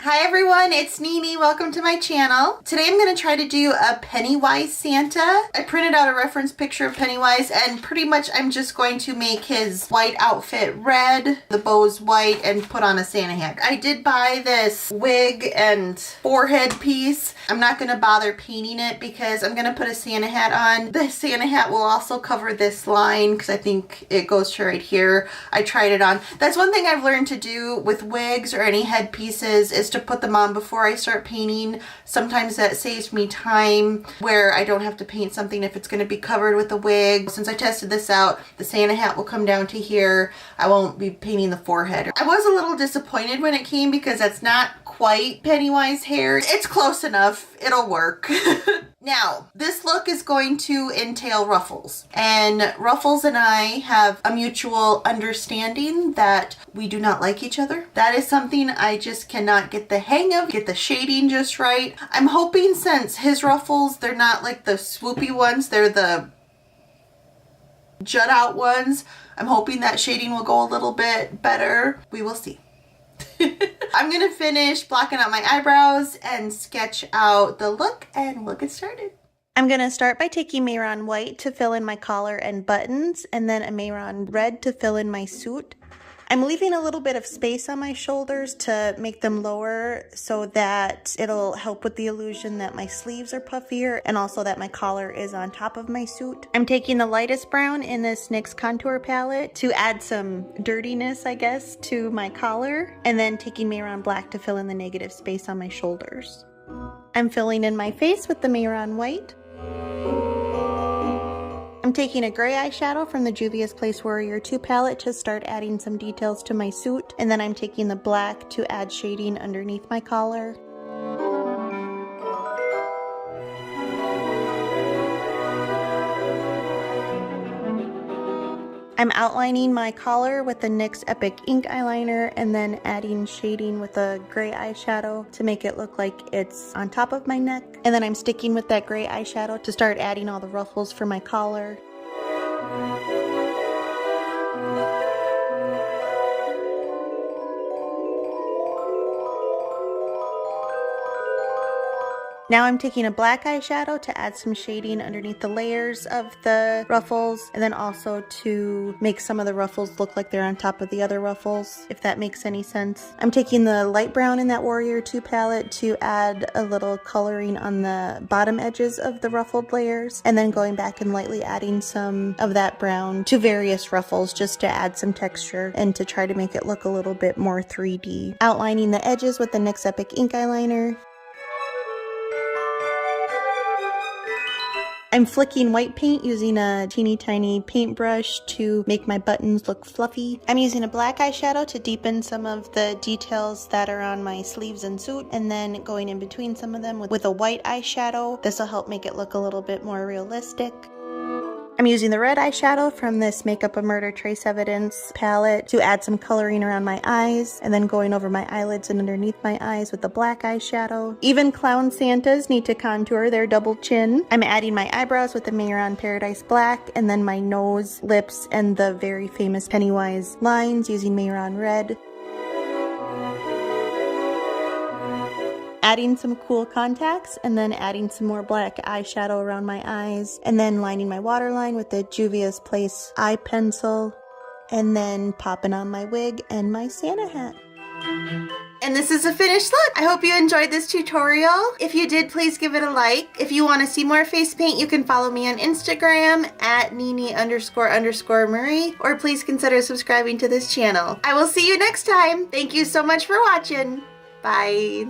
Hi everyone, it's Nini. Welcome to my channel. Today I'm going to try to do a Pennywise Santa. I printed out a reference picture of Pennywise and pretty much I'm just going to make his white outfit red, the bows white, and put on a Santa hat. I did buy this wig and forehead piece. I'm not going to bother painting it because I'm going to put a Santa hat on. The Santa hat will also cover this line because I think it goes to right here. I tried it on. That's one thing I've learned to do with wigs or any head pieces is to put them on before I start painting. Sometimes that saves me time where I don't have to paint something if it's going to be covered with a wig. Since I tested this out, the Santa hat will come down to here. I won't be painting the forehead. I was a little disappointed when it came because that's not quite Pennywise hair. It's close enough. It'll work. Now, this look is going to entail Ruffles. And Ruffles and I have a mutual understanding that we do not like each other. That is something I just cannot get the hang of, get the shading just right. I'm hoping since his Ruffles, they're not like the swoopy ones, they're the jut out ones. I'm hoping that shading will go a little bit better. We will see. I'm gonna finish blocking out my eyebrows and sketch out the look and we'll get started. I'm gonna start by taking Mehron white to fill in my collar and buttons and then a Mehron red to fill in my suit. I'm leaving a little bit of space on my shoulders to make them lower so that it'll help with the illusion that my sleeves are puffier and also that my collar is on top of my suit. I'm taking the lightest brown in this NYX contour palette to add some dirtiness, I guess, to my collar, and then taking Mehron black to fill in the negative space on my shoulders. I'm filling in my face with the Mehron white. I'm taking a gray eyeshadow from the Juvia's Place Warrior 2 palette to start adding some details to my suit, and then I'm taking the black to add shading underneath my collar. I'm outlining my collar with the NYX Epic Ink eyeliner and then adding shading with a gray eyeshadow to make it look like it's on top of my neck. And then I'm sticking with that gray eyeshadow to start adding all the ruffles for my collar. Now I'm taking a black eyeshadow to add some shading underneath the layers of the ruffles and then also to make some of the ruffles look like they're on top of the other ruffles, if that makes any sense. I'm taking the light brown in that Warrior 2 palette to add a little coloring on the bottom edges of the ruffled layers and then going back and lightly adding some of that brown to various ruffles just to add some texture and to try to make it look a little bit more 3D. Outlining the edges with the NYX Epic Ink eyeliner. I'm flicking white paint using a teeny tiny paintbrush to make my buttons look fluffy. I'm using a black eyeshadow to deepen some of the details that are on my sleeves and suit, and then going in between some of them with a white eyeshadow. This will help make it look a little bit more realistic. I'm using the red eyeshadow from this Makeup a Murder Trace Evidence palette to add some coloring around my eyes, and then going over my eyelids and underneath my eyes with the black eyeshadow. Even clown Santas need to contour their double chin. I'm adding my eyebrows with the Mehron Paradise Black, and then my nose, lips, and the very famous Pennywise lines using Mehron Red. Adding some cool contacts and then adding some more black eyeshadow around my eyes and then lining my waterline with the Juvia's Place eye pencil and then popping on my wig and my Santa hat. And this is a finished look. I hope you enjoyed this tutorial. If you did, please give it a like. If you want to see more face paint, you can follow me on Instagram at Nini__Marie, or please consider subscribing to this channel. I will see you next time. Thank you so much for watching. Bye.